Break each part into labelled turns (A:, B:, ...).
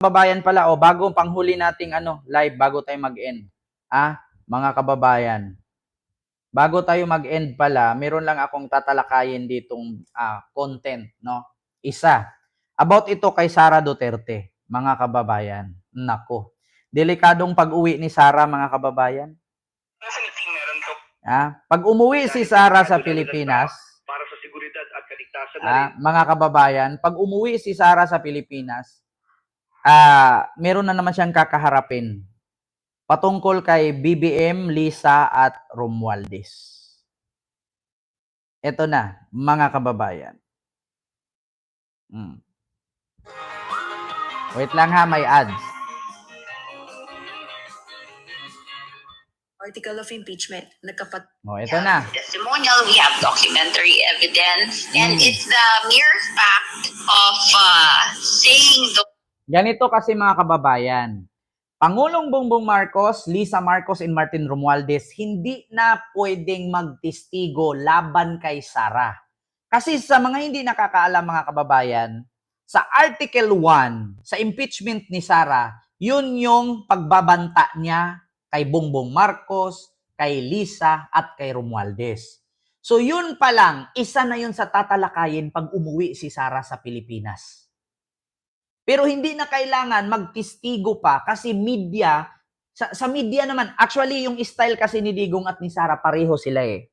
A: Kababayan pala, o bago panghuli nating live, bago tayo mag-end. Mga kababayan, bago tayo mag-end pala, meron lang akong tatalakayin ditong content, no? Isa, about ito kay Sara Duterte, mga kababayan. Nako, delikadong pag-uwi ni Sara, mga kababayan. Pag umuwi si Sara sa Pilipinas,
B: para sa seguridad at kaligtasan
A: mga kababayan, pag umuwi si Sara sa Pilipinas, meron na naman siyang kakaharapin patungkol kay BBM, Lisa at Romualdez. Ito na, mga kababayan. Wait lang ha, may ads.
C: Article of impeachment.
A: Ito na.
D: Testimonial, we have documentary evidence, and it's the mere fact of saying the...
A: Ganito kasi mga kababayan, Pangulong Bongbong Marcos, Lisa Marcos, and Martin Romualdez hindi na pwedeng magtestigo laban kay Sara. Kasi sa mga hindi nakakaalam mga kababayan, sa Article 1, sa impeachment ni Sara, yun yung pagbabanta niya kay Bongbong Marcos, kay Lisa, at kay Romualdez. So yun pa lang, isa na yun sa tatalakayin pag umuwi si Sara sa Pilipinas. Pero hindi na kailangan magtistigo pa kasi media, sa media naman, actually yung style kasi ni Digong at ni Sara pareho sila eh.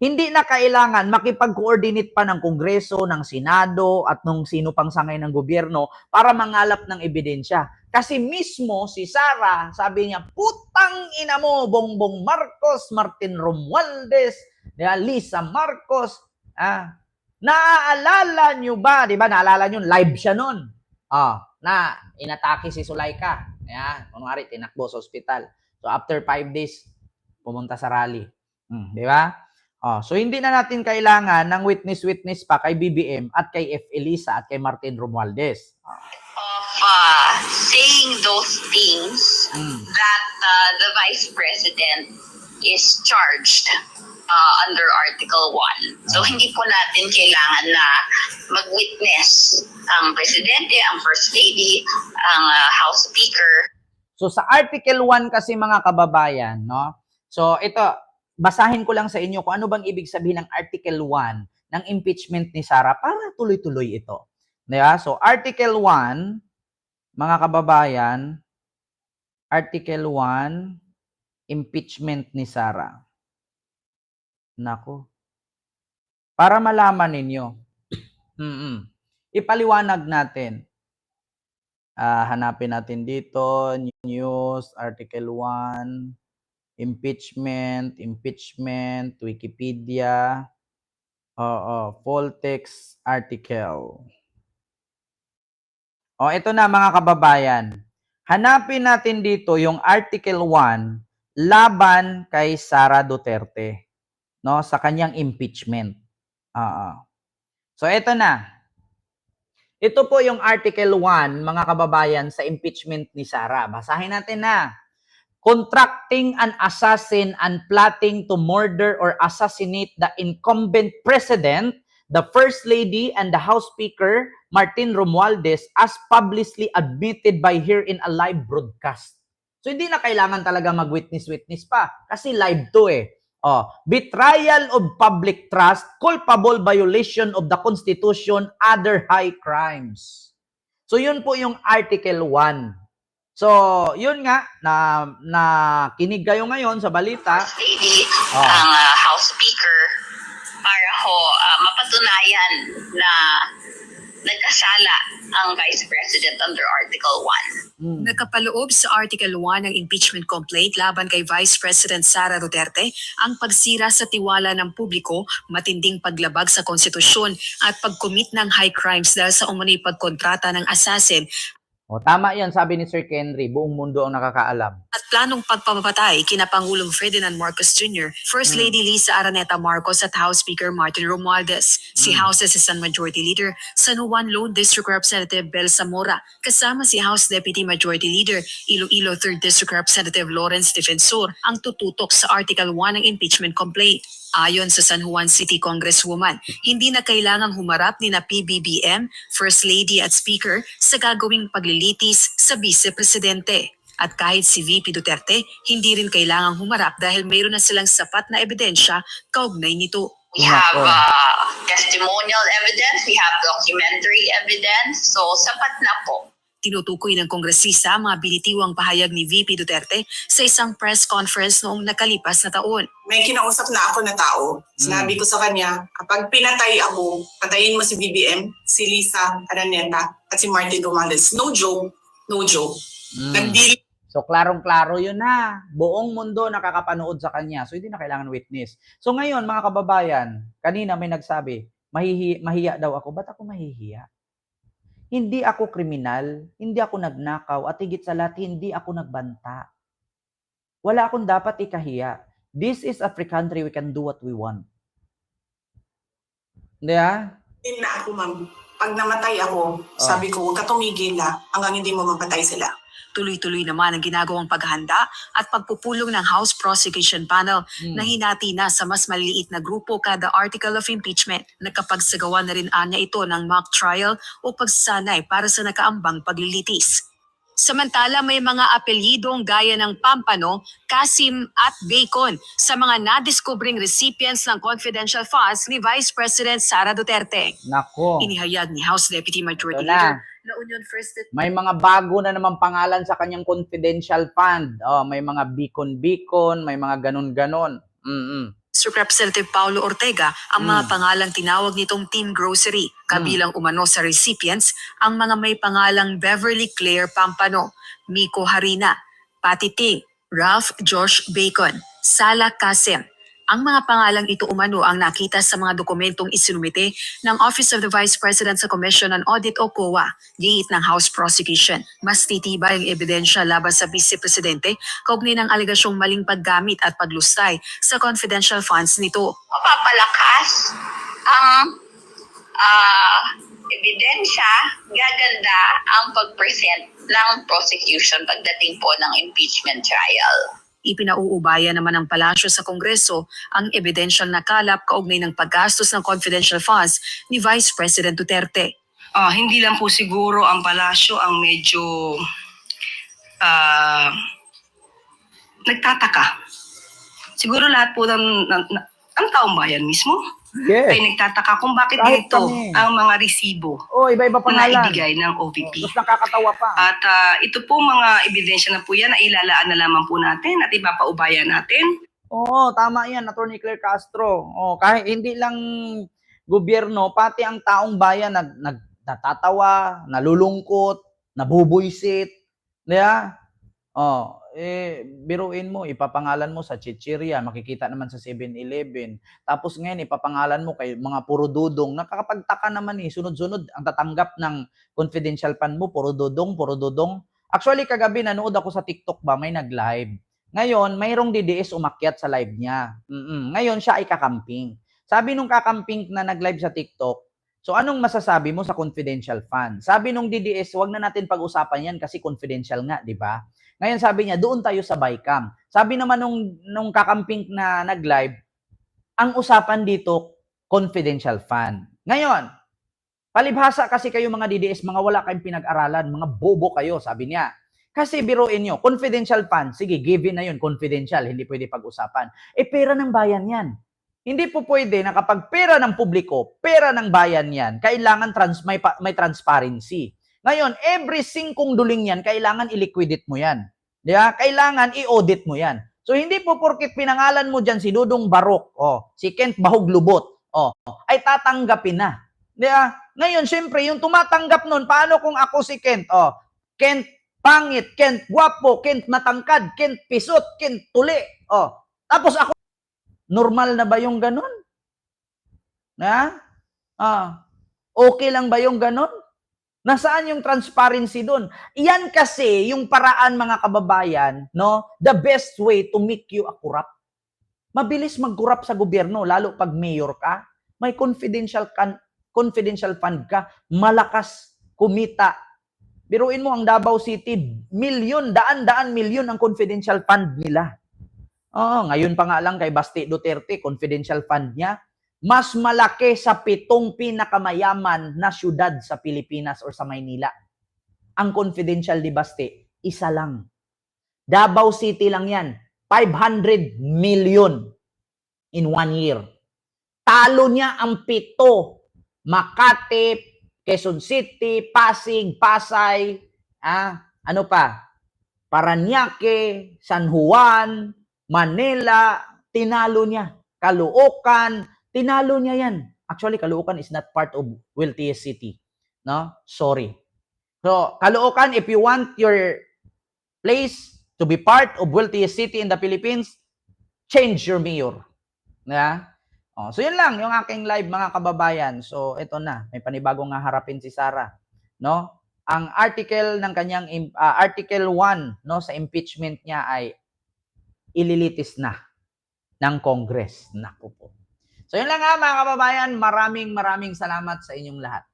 A: Hindi na kailangan makipag-coordinate pa ng Kongreso, ng Senado at nung sino pang sangay ng gobyerno para mangalap ng ebidensya. Kasi mismo si Sara, sabi niya, putang ina mo, Bongbong Marcos, Martin Romualdez, Lisa Marcos, naaalala nyo ba? Diba, naalala nyo, live siya nun. Na inatake si Sulaika. Kunwari, tinakbo sa ospital. So, after 5 days, pumunta sa rally. Di ba? So, hindi na natin kailangan ng witness-witness pa kay BBM at kay F. Elisa at kay Martin Romualdez.
D: Of saying those things that the Vice President is charged under Article 1. So, hindi po natin kailangan na mag-witness ang Presidente, ang First Lady, ang House Speaker.
A: So, sa Article 1 kasi mga kababayan, no? So, ito, basahin ko lang sa inyo kung ano bang ibig sabihin ng Article 1 ng impeachment ni Sara para tuloy-tuloy ito. Diba? So, Article 1, mga kababayan, Article 1, impeachment ni Sara. Nako. Para malaman ninyo. Ipaliwanag natin. Hanapin natin dito, news, Article 1, impeachment, Wikipedia, full text article. Ito na mga kababayan. Hanapin natin dito yung Article 1 laban kay Sara Duterte, no, sa kanyang impeachment. So ito na. Ito po yung Article 1, mga kababayan, sa impeachment ni Sara. Basahin natin na. Contracting an assassin and plotting to murder or assassinate the incumbent president, the First Lady, and the House Speaker, Martin Romualdez, as publicly admitted by her in a live broadcast. So, hindi na kailangan talaga mag-witness-witness pa. Kasi live to eh. Betrayal of public trust, culpable violation of the Constitution, other high crimes. So, yun po yung Article 1. So, yun nga, na kinig kayo ngayon sa balita.
D: First Lady, ang House Speaker, para mapatunayan na nagkasala ang Vice President under Article 1.
C: Nakapaloob sa Article 1 ng impeachment complaint laban kay Vice President Sara Duterte ang pagsira sa tiwala ng publiko, matinding paglabag sa konstitusyon at pag-commit ng high crimes dahil sa umano'y pagkontrata ng assassin.
A: Tama yan, sabi ni Sir Henry, buong mundo ang nakakaalam.
C: At planong pagpapatay kina Pangulong Ferdinand Marcos Jr., First Lady Lisa Araneta Marcos at House Speaker Martin Romualdez, si House Assistant Majority Leader San Juan Lone District Representative Bel Zamora, kasama si House Deputy Majority Leader Iloilo 3rd District Representative Lawrence Defensor ang tututok sa Article 1 ng impeachment complaint. Ayon sa San Juan City Congresswoman, hindi na kailangang humarap ni na PBBM, First Lady at Speaker sa gagawing paglilitis sa Vice Presidente. At kahit si VP Duterte, hindi rin kailangang humarap dahil mayroon na silang sapat na ebidensya kaugnay nito.
D: We have
A: Nako.
D: testimonial evidence, we have documentary evidence, so sapat na po.
C: Tinutukoy ng kongresista ang mga binitiwang pahayag ni VP Duterte sa isang press conference noong nakalipas na taon.
E: May kinausap na ako na tao. Sinabi ko sa kanya, kapag pinatay ako, patayin mo si BBM, si Lisa Araneta, at si Martin Romualdez. No joke, no joke. Nag-deal.
A: So, klarong-klaro yun na. Buong mundo nakakapanood sa kanya. So, hindi na kailangan witness. So, ngayon, mga kababayan, kanina may nagsabi, mahihiya daw ako. Ba't ako mahihiya? Hindi ako kriminal, hindi ako nagnakaw, at higit sa lahat, hindi ako nagbanta. Wala akong dapat ikahiya. This is a free country, we can do what we want. Hindi
E: Na ako, ma'am. Pag namatay ako, sabi ko, huwag ka tumigil hanggang hindi mo mapatay sila.
C: Tuloy-tuloy naman ang ginagawang paghahanda at pagpupulong ng House Prosecution Panel na hinati na sa mas maliliit na grupo kada article of impeachment. Nagkapagsagawa na rin anya ito ng mock trial o pagsasanay para sa nakaambang paglilitis. Samantala, may mga apelyidong gaya ng Pampano, Kasim at Bacon sa mga nadiskubring recipients ng confidential funds ni Vice President Sara Duterte.
A: Nako.
C: Inihayag ni House Deputy Majority
A: Ito
C: Leader
A: na.
C: na Union First
A: May mga bago na naman pangalan sa kanyang confidential fund. May mga Bicon, may mga ganon-ganon.
C: Representative Paulo Ortega ang mga pangalang tinawag nitong Team Grocery. Kabilang umano sa recipients ang mga may pangalang Beverly Claire Pampano, Miko Harina, Patty Ting, Ralph Josh Bacon, Sala Kasim. Ang mga pangalang ito umano ang nakita sa mga dokumentong isinumite ng Office of the Vice President sa Commission on Audit o COA, giit ng House Prosecution. Mas titibay ang ebidensya laban sa Vice Presidente kaugnay ng alegasyong maling paggamit at paglustay sa confidential funds nito.
D: Mapapalakas ang ebidensya, gaganda ang pag-present ng prosecution pagdating po ng impeachment trial.
C: Ipinauubaya naman ng palasyo sa Kongreso ang ebidensyang nakalap kaugnay ng paggastos ng confidential funds ni Vice President Duterte.
F: Hindi lang po siguro ang palasyo ang medyo nagtataka. Siguro lahat po ang taong bayan mismo ay nagtataka kung bakit
A: Kahit
F: ito
A: kami.
F: ang mga resibo
A: Iba-iba
F: na
A: pangalan.
F: ibigay ng OVP.
A: Mas nakakatawa pa.
F: At ito po mga ebidensya na po yan na ilalaan na lamang po natin at ipapaubayan natin.
A: Oo, tama yan, Attorney Claire Castro. Kahit hindi lang gobyerno, pati ang taong bayan natatawa, nalulungkot, nabubuysit. Diba? Biruin mo, ipapangalan mo sa chichirya, makikita naman sa 7-Eleven. Tapos ngayon, ipapangalan mo kay mga puro dudong. Nakakapagtaka naman sunod-sunod ang tatanggap ng confidential fund mo, puro dudong. Actually, kagabi, nanood ako sa TikTok may nag-live. Ngayon, mayroong DDS umakyat sa live niya. Ngayon, siya ay kakamping. Sabi nung kakamping na nag-live sa TikTok, so anong masasabi mo sa confidential fund? Sabi nung DDS, wag na natin pag-usapan yan kasi confidential nga, di ba? Ngayon sabi niya, doon tayo sa bycam. Sabi naman nung kakamping na nag-live, ang usapan dito, confidential fund. Ngayon, palibhasa kasi kayo mga DDS, mga wala kayong pinag-aralan, mga bobo kayo, sabi niya. Kasi biruin nyo, confidential fund, sige, given na yun, confidential, hindi pwede pag-usapan. Pera ng bayan yan. Hindi po pwede na kapag pera ng publiko, pera ng bayan yan, kailangan may transparency. Ngayon, every 5 duling yan, kailangan i-liquidate mo yan. Diba? Kailangan i-audit mo yan. So, hindi po porkit pinangalan mo dyan si Dudong Barok, si Kent Bahog Lubot, ay tatanggapin na. Diba? Ngayon, syempre, yung tumatanggap nun, paano kung ako si Kent? Kent pangit, Kent guwapo, Kent matangkad, Kent pisot, Kent tuli. Tapos ako, normal na ba yung ganun? Okay lang ba yung ganun? Nasaan yung transparency doon? Iyan kasi yung paraan, mga kababayan, the best way to make you a corrupt. Mabilis mag-corrupt sa gobyerno, lalo pag mayor ka, may confidential fund ka, malakas kumita. Biruin mo ang Davao City, daan-daan milyon ang confidential fund nila. Oo, ngayon pa nga lang kay Basti Duterte, confidential fund niya, mas malaki sa 7 pinakamayaman na syudad sa Pilipinas or sa Maynila. Ang confidential ni Basti, isa lang. Davao City lang yan. 500 million in 1 year. Talo niya ang 7. Makati, Quezon City, Pasig, Pasay, ano pa? Parañaque, San Juan, Manila, tinalo niya. Caloocan, tinalo niya yan. Actually, Caloocan is not part of wealthiest city. No? Sorry. So, Caloocan, if you want your place to be part of wealthiest city in the Philippines, change your mayor. Yeah? So, yun lang yung aking live, mga kababayan. So, ito na. May panibagong nga harapin si Sara. No? Ang article ng kanyang article 1 no sa impeachment niya ay ililitis na ng Congress. Naku po. So, yun lang nga, mga kababayan. Maraming salamat sa inyong lahat.